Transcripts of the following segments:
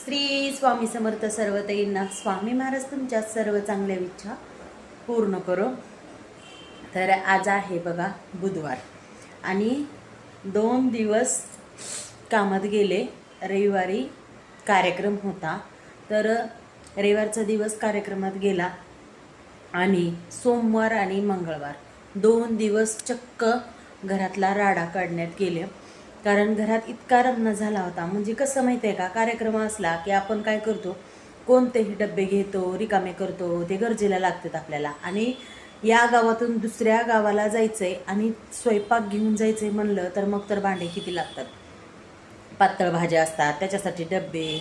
श्री स्वामी समर्थ सर्वताईंना स्वामी महाराज तुमच्या सर्व चांगल्या इच्छा पूर्ण करो। तर आज आहे बघा बुधवार आणि 2 दिवस कामात गेले। रविवारी कार्यक्रम होता तर रविवारचा दिवस कार्यक्रमात गेला आणि सोमवार आणि मंगळवार 2 दिवस चक्क घरातला राडा काढण्यात गेले। कारण घरात इतका रमणा झाला होता। म्हणजे कसं माहिती आहे का, कार्यक्रम असला की आपण काय करतो, कोणतेही डब्बे घेतो, रिकामे करतो, ते गरजेला लागतात आपल्याला। आणि या गावातून दुसऱ्या गावाला जायचंय आणि स्वयंपाक घेऊन जायचंय म्हणलं तर मग तर भांडे किती लागतात। पातळ भाज्या असतात, त्याच्यासाठी डब्बे,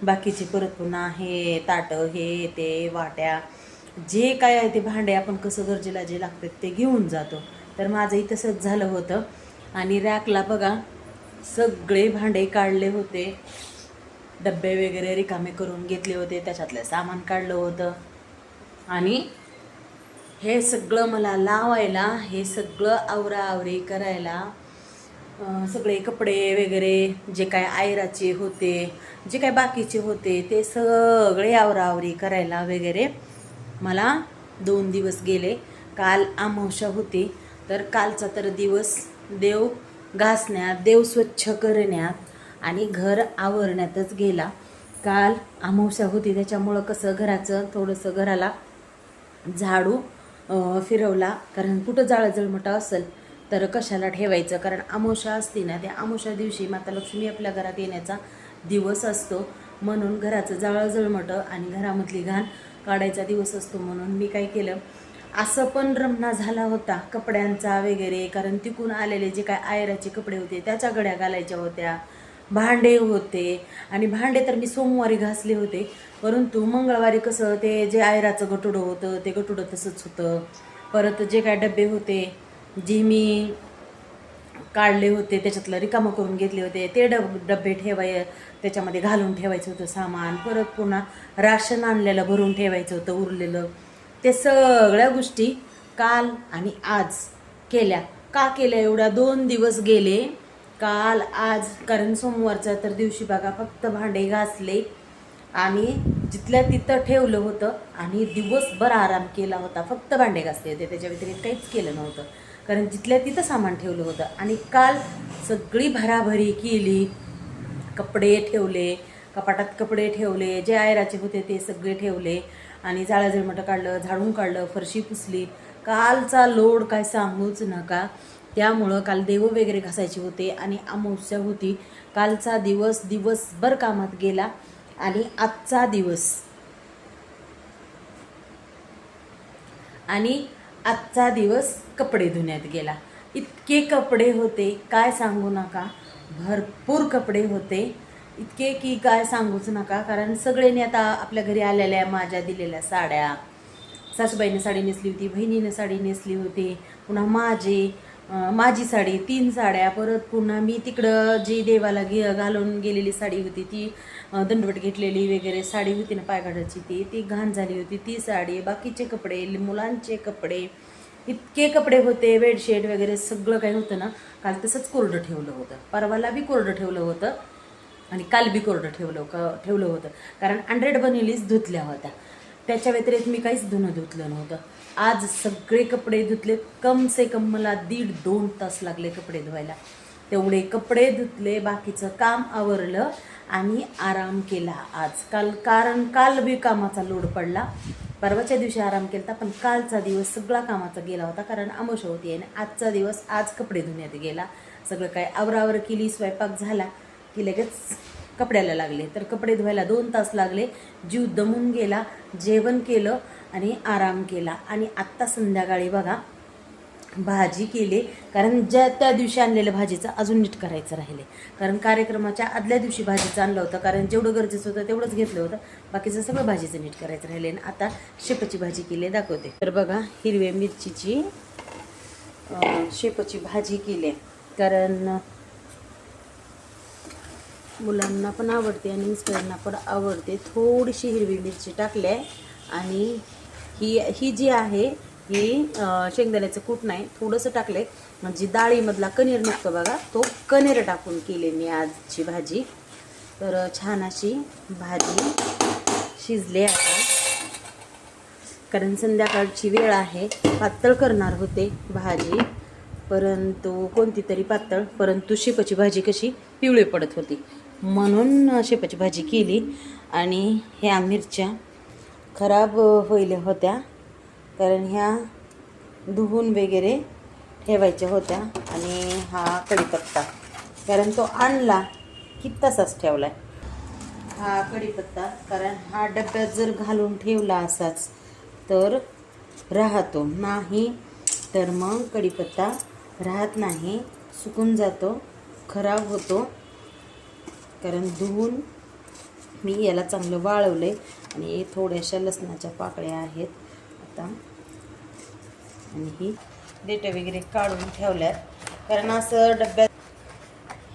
बाकीचे परत पुन्हा हे ताटं, हे ते वाट्या, जे काय आहे ते भांडे आपण कसं गरजेला जे लागतात ते घेऊन जातो। तर माझंही तसंच झालं होतं आणि रॅकला बघा सगळे भांडे काढले होते, डब्बे वगैरे रिकामे करून घेतले होते, त्याच्यातलं सामान काढलं होतं आणि हे सगळं मला लावायला, हे सगळं आवराआवरी करायला, सगळे कपडे वगैरे जे काय आयराचे होते, जे काय बाकीचे होते ते सगळे आवराआवरी करायला वगैरे मला 2 दिवस गेले। काल अमावस्या होती तर कालचा तर दिवस देव घासण्यात, देव स्वच्छ करण्यात आणि घर आवरण्यातच गेला। काल अमावस्या होती त्याच्यामुळं कसं घराचं थोडंसं घराला झाडू फिरवला, कारण कुठं जाळजळमट असेल तर कशाला ठेवायचं। कारण अमावस्या असते ना, त्या अमावस्या दिवशी माता लक्ष्मी आपल्या घरात येण्याचा दिवस असतो, म्हणून घराचं जाळजळमट आणि घरामधली घाण काढायचा दिवस असतो। म्हणून मी काय केलं, असं पण रमणा झाला होता कपड्यांचा वगैरे, कारण तिकून आलेले जे काय आयराचे कपडे होते त्याच्या गड्या घालायच्या होत्या, भांडे होते आणि भांडे तर मी सोमवारी घासले होते, परंतु मंगळवारी कसं ते जे आयराचं गटुडं होतं ते गटुडं तसंच होतं। परत जे काय डबे होते जे मी काढले होते त्याच्यातलं रिकामं करून घेतले होते ते डबे त्याच्यामध्ये घालून ठेवायचं होतं सामान। परत पुन्हा राशन आणलेलं भरून ठेवायचं होतं उरलेलं, ते सगळ्या गोष्टी काल आणि आज केल्या। का केल्या एवढ्या 2 दिवस गेले काल आज, कारण सोमवारच्या तर दिवशी बघा फक्त भांडे घासले आणि जिथल्या तिथं ठेवलं होतं आणि दिवसभर आराम केला होता, फक्त भांडे घासले होते, त्याच्या व्यतिरिक्त काहीच केलं नव्हतं, कारण जिथल्या तिथं सामान ठेवलं होतं। आणि काल सगळी भराभरी केली, कपडे ठेवले, कपाटात कपडे ठेवले, जे आयराचे होते ते सगळे ठेवले आणि जाळजळमट काढलं, झाडून काढलं, फरशी पुसली। कालचा लोड काय सांगूच नका। त्यामुळं काल देव वगैरे घासायचे होते आणि अमावस्या होती। कालचा दिवस दिवसभर कामात गेला आणि आजचा दिवस कपडे धुण्यात गेला। इतके कपडे होते काय सांगू नका, भरपूर कपडे होते, इतके की काय सांगूच नका। कारण सगळ्यांनी आता आपल्या घरी आलेल्या माझ्या दिलेल्या साड्या, सासूबाईने साडी नेसली होती, बहिणीने साडी नेसली होती, पुन्हा माझी साडी 3 साड्या, परत पुन्हा मी तिकडं जी देवाला घालून गेलेली साडी होती ती दंडवट घेतलेली वगैरे साडी होती ना पायघाटाची, ती घाण झाली होती ती साडी, बाकीचे कपडे, मुलांचे कपडे, इतके कपडे होते, बेडशीट वगैरे सगळं काही होतं ना। काल तसंच कोरडं ठेवलं होतं, परवाला बी कोरडं ठेवलं होतं आणि काल बी कोरडं ठेवलं होतं, कारण 100 बनेलीच धुतल्या होत्या, त्याच्या व्यतिरिक्त मी काहीच धुतलं नव्हतं। आज सगळे कपडे धुतले, कम से कम मला 1.5-2 तास लागले कपडे धुवायला, तेवढे कपडे धुतले, बाकीचं काम आवरलं आणि आराम केला आज। कारण काल बी कामाचा लोड पडला, परवाच्या दिवशी आराम केला पण कालचा दिवस सगळा कामाचा गेला होता, कारण अमावस्या होती आणि आजचा दिवस आज कपडे धुण्यात गेला। सगळं काय आवरावर केली, स्वयंपाक झाला की लगेच कपड्याला लागले, तर कपडे धुवायला 2 तास लागले, जीव दमून गेला, जेवण केलं आणि आराम केला। आणि आत्ता संध्याकाळी बघा भाजी केली, कारण त्या दिवशी आणलेलं भाजीचं अजून नीट करायचं राहिले, कारण कार्यक्रमाच्या आदल्या दिवशी भाजीचं आणलं होतं, कारण जेवढं गरजेचं होतं तेवढंच घेतलं होतं, बाकीचं सगळं भाजीचं नीट करायचं राहिले। आणि आता शेपूची भाजी केली दाखवते। तर बघा हिरव्या मिरचीची शेपूची भाजी केली, कारण मुलांना पण आवडते आणि मिस्टरांना पण आवडते। थोडीशी हिरवी मिरची टाकली आहे आणि ही जी आहे ही शेंगदाण्याचं कूट नाही, थोडंसं टाकलं आहे, म्हणजे डाळीमधला कणीर निघतो बघा, तो कणीर टाकून केली मी आजची भाजी। तर छान अशी भाजी शिजली आता, कारण संध्याकाळची वेळ आहे. पातळ करणार होते भाजी, परंतु कोणती तरी पातळ, परंतु शेपाची भाजी कशी पिवळी पडत होती म्हणून शेपाची भाजी केली. आणि ह्या मिरच्या खराब व्हायला होत्या, कारण ह्या धुवून वगैरे ठेवायच्या होत्या. आणि हा कढीपत्ता, कारण तो आणला की तसाच ठेवला आहे. हा कढीपत्ता, कारण हा डब्यात जर घालून ठेवला असाच तर राहतो, नाही तर मग कढीपत्ता राहत नाही, सुकून जातो, खराब होतो. कारण धुवून मी याला चांगलं वाळवले आणि थोड्याशा लसणाच्या पाकळ्या आहेत आता, आणि ही देठं वगैरे काढून ठेवल्यात. कारण असं डब्यात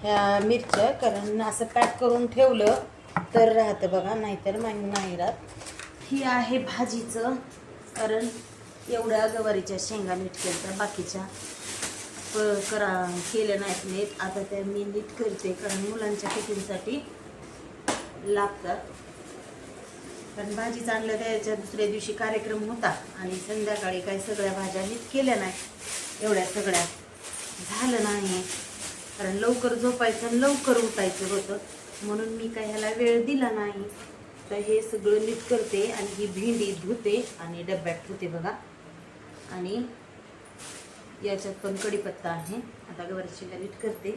ह्या मिरच्या, कारण असं पॅक करून ठेवलं तर राहतं बघा, नाहीतर नाही राहत. ही आहे भाजीचं, कारण एवढ्या गवारीच्या शेंगा नीट केल्या, बाकीच्या केल्या नाहीत नीट. आता त्या मी नीट करते, कारण मुलांच्या टिफिनसाठी लागतात. कारण भाजीच आणलं त्याच्या दुसऱ्या दिवशी कार्यक्रम होता आणि संध्याकाळी काही सगळ्या भाज्या नीट केल्या नाही, एवढ्या सगळ्या झालं नाही. कारण लवकर झोपायचं आणि लवकर उठायचं होतं, म्हणून मी काही ह्याला वेळ दिला नाही. तर हे सगळं नीट करते आणि ही भेंडी धुते आणि डब्यात ठेवते बघा. आणि याच्यात पण कढीपत्ता आहे. आता गवारीची नीट करते.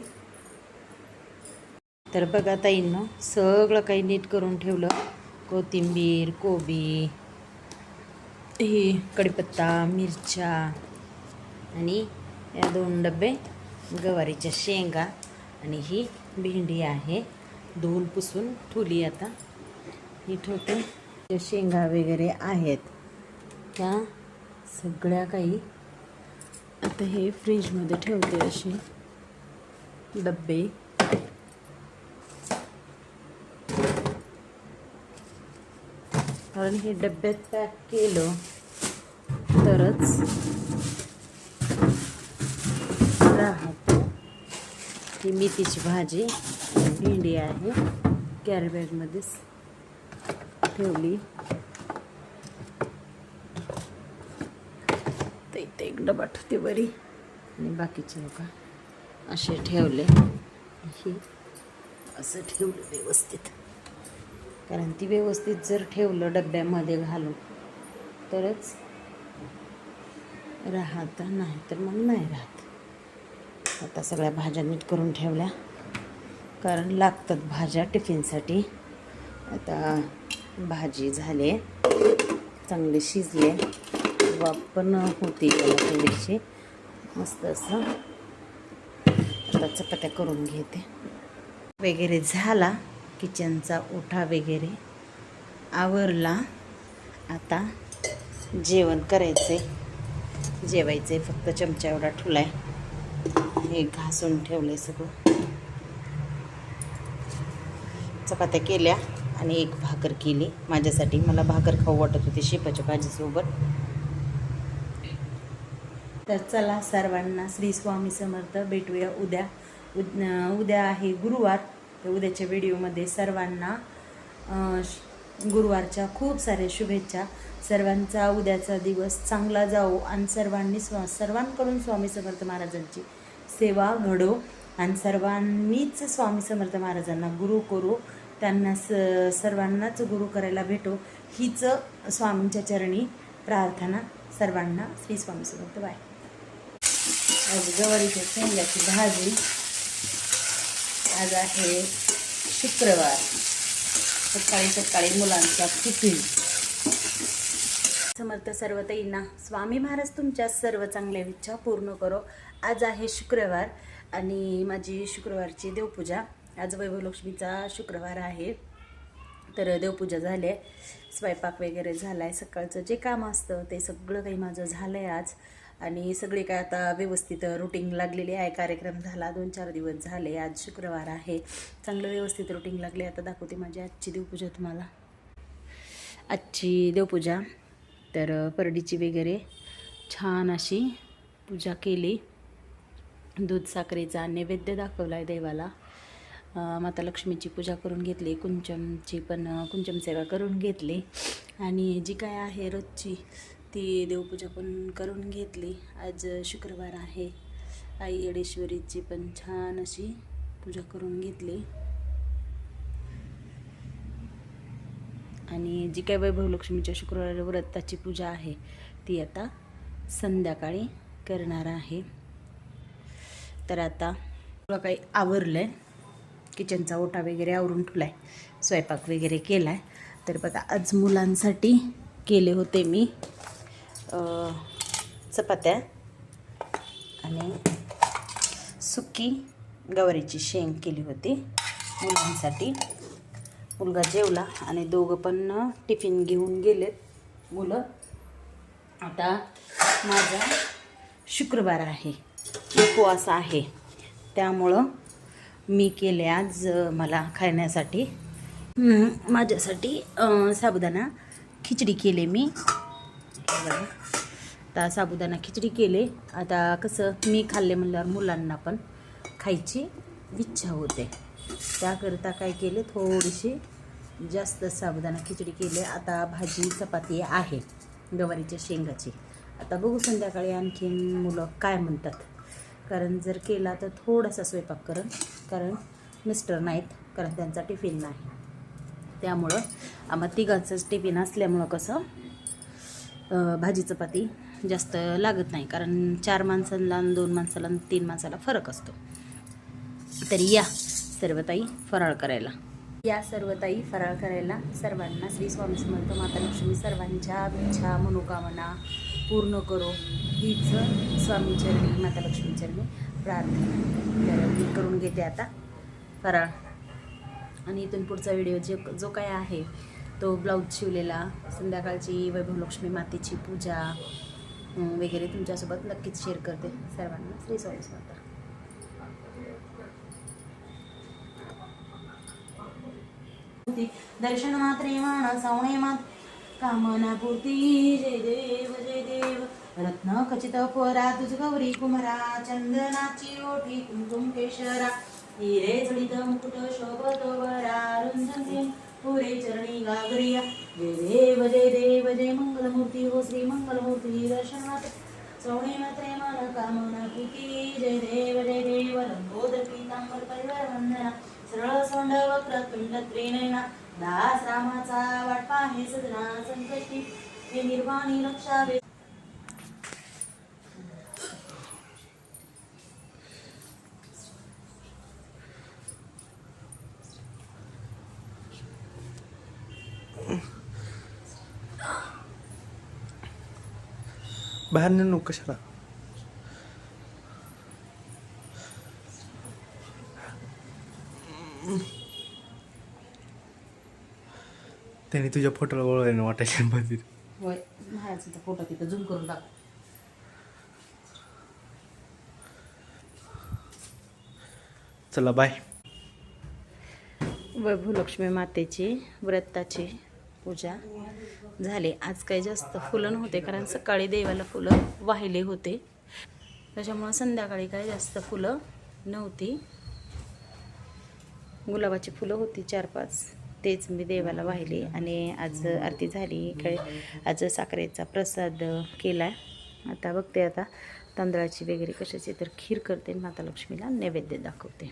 तर बघा ताईंनो, सगळं काही नीट करून ठेवलं. कोथिंबीर, कोबी, ही कढीपत्ता, मिरच्या आणि या 2 डबे गवारीच्या शेंगा आणि ही भेंडी आहे, धुवून पुसून ठेवली. आता ही ठेवते. शेंगा वगैरे आहेत त्या सगळ्या काही. आता हे फ्रीजमध्ये ठेवते असे डब्बे. कारण हे डब्यात पॅक केलं तरच राहतो. ही मेथीची भाजी, भेंडी आहे, कॅरी बॅगमध्येच ठेवली. तर इथे एक डबा ठेवते बरी, आणि बाकीचे लोक असे ठेवले. ही असं ठेवलं व्यवस्थित, कारण ती व्यवस्थित जर ठेवलं डब्यामध्ये घालून तरच राहतं, नाही तर मग नाही राहत. आता सगळ्या भाज्या नीट करून ठेवल्या, कारण लागतात भाज्या टिफिनसाठी. आता भाजी झाली, चांगली शिजले, वाफ पण होती थोडीशी मस्त असं. आता चपात्या करून घेते. वगैरे झाला, किचनचा ओठा वगैरे आवरला. आता जेवण करायचे, जेवायचे. फक्त चमचा एवढा ठेवलाय, हे घासून ठेवले सगळं. चपात्या केल्या आणि एक भाकर केली माझ्यासाठी. मला भाकर खाऊ वाटत होती शेपाच्या भाजीसोबत. तर चला सर्वांना श्री स्वामी समर्थ. भेटूया उद्या. उद्या आहे गुरुवार. तर उद्याच्या व्हिडिओमध्ये सर्वांना गुरुवारच्या खूप साऱ्या शुभेच्छा. सर्वांचा उद्याचा दिवस चांगला जाओ आणि सर्वांकडून स्वामी समर्थ महाराजांची सेवा घडो आणि सर्वांनीच स्वामी समर्थ महाराजांना गुरु करू. त्यांना सर्वांनाच गुरु करायला भेटो, हीच स्वामींच्या चरणी प्रार्थना. सर्वांना श्री स्वामी समर्थ. बाय. आज गवारीच्या शेंगाची भाजी. आज आहे शुक्रवार. सकाळी सकाळी मुलांचा टिफिन. समर्थ सर्व ताईंना स्वामी महाराज तुमच्या सर्व चांगल्या इच्छा पूर्ण करो. आज आहे शुक्रवार आणि माझी शुक्रवारची देवपूजा. आज वैभवलक्ष्मीचा शुक्रवार आहे, तर देवपूजा झाली आहे, स्वयंपाक वगैरे झाला आहे. सकाळचं जे काम असतं ते सगळं काही माझं झालं आहे आज. आणि सगळे काय आता व्यवस्थित रुटीन लागलेली आहे. कार्यक्रम झाला 2-4 दिवस झाले. आज शुक्रवार आहे, चांगलं व्यवस्थित रुटीन लागले. आता दाखवते माझी आजची देवपूजा तुम्हाला. आजची देवपूजा तर परडीची वगैरे छान अशी पूजा केली. दूध साखरेचा नैवेद्य दाखवला आहे देवाला. माता लक्ष्मीची पूजा करून घेतली, कुंचमची पण कुंचम सेवा करून घेतली आणि जी काय आहे रोजची ती देवपूजा पण करून घेतली. आज शुक्रवार आहे. आई येडेश्वरीची पण छान अशी पूजा करून घेतली आणि जी काय वैभव लक्ष्मीच्या शुक्रवार व्रताची पूजा आहे ती आता संध्याकाळी करणार आहे. तर आता थोडं काही आवरलं आहे, किचनचा ओटा वगैरे आवरून ठेवला आहे, स्वयंपाक वगैरे केला आहे. तर बघा आज मुलांसाठी केले होते मी चपात्या आणि सुकी गवारीची शेंग केली होती मुलांसाठी. मुलगा जेवला आणि दोघं पण टिफिन घेऊन गेलेत मुलं. आता माझा शुक्रवार आहे, उपवास आहे, त्यामुळं मी केले आज मला खाण्यासाठी माझ्यासाठी साबुदाणा खिचडी केले मी. आता साबुदाणा खिचडी केले. आता कसं मी खाल्ले म्हणल्यावर मुलांना पण खायची इच्छा होते, त्याकरता काय केले थोडीशी जास्त साबुदाणा खिचडी केले. आता भाजी चपाती आहे गवारीच्या शेंगाची. आता बघू संध्याकाळी आणखीन मुलं काय म्हणतात, कारण जर केला तर थोडासा स्वयंपाक करेन, कारण मिस्टर नाहीत, कारण त्यांचा टिफिन नाही. त्यामुळं आम्हाला तिघांचंच टिफिन असल्यामुळं कसं भाजी चपाती जास्त लागत नाही, कारण 4 माणसांना 2 माणसाला 3 माणसाला फरक असतो. तरी या सर्वताई फराळ करायला, या सर्वताई फराळ करायला. सर्वांना श्री स्वामी समर्थ माता लक्ष्मी सर्वांच्या इच्छा मनोकामना पूर्ण करो हीच स्वामी चरणी माता लक्ष्मी चरणी प्रार्थना. तर मी करून घेते आता फराळ आणि इथून पुढचा व्हिडिओ जो काय आहे तो ब्लाऊज शिवलेला, संध्याकाळची वैभव लक्ष्मी मातेची पूजा वगैरे तुमच्यासोबत नक्कीच शेअर करते. सर्वांना श्री स्वामी समर्थ. दर्शन मात्रे मान सवणे मात कामना पूर्ती. जय देव जय देव. रत्न खचित पोरा तुझ गौरी कुमारा, चंदनाची ओठी कुंकुम केशरा, हिरे जडित मुकुट शोभतो बरा, रुंजन पुरे चरणी गागरिया. जय देव जय मंगलमूर्ती हो श्री मंगलमूर्ती. दर्शन मात्रे सवणे मात्रे मान कामना पूर्ती. जय देव लंबोदर पीतांबर परिवार वंदना, सरळ सोंड वक्र तुंड त्रिनयना, दास रामाचा वाट पाहे सदना संकष्टी, हे निर्वाणी रक्षावे. बाहेर नेऊ कशाला? त्याने तुझ्या फोटोला ओळखलं वाटायचं मध्ये. होय, माझा फोटो तिथं झूम करून टाक. चला बाय. वैभव लक्ष्मी मातेची व्रताची पूजा झाली. आज काही जास्त फुलं नव्हते, कारण सकाळी देवाला फुलं वाहिले होते, त्याच्यामुळं संध्याकाळी काही जास्त फुलं नव्हती. गुलाबाची फुलं होती 4-5, तेच मी देवाला वाहिली. आणि आज आरती झाली, काय आज साखरेचा प्रसाद केला. आता बघते आता तांदळाची वगैरे कशाची तर खीर करते, माता लक्ष्मीला नैवेद्य दाखवते.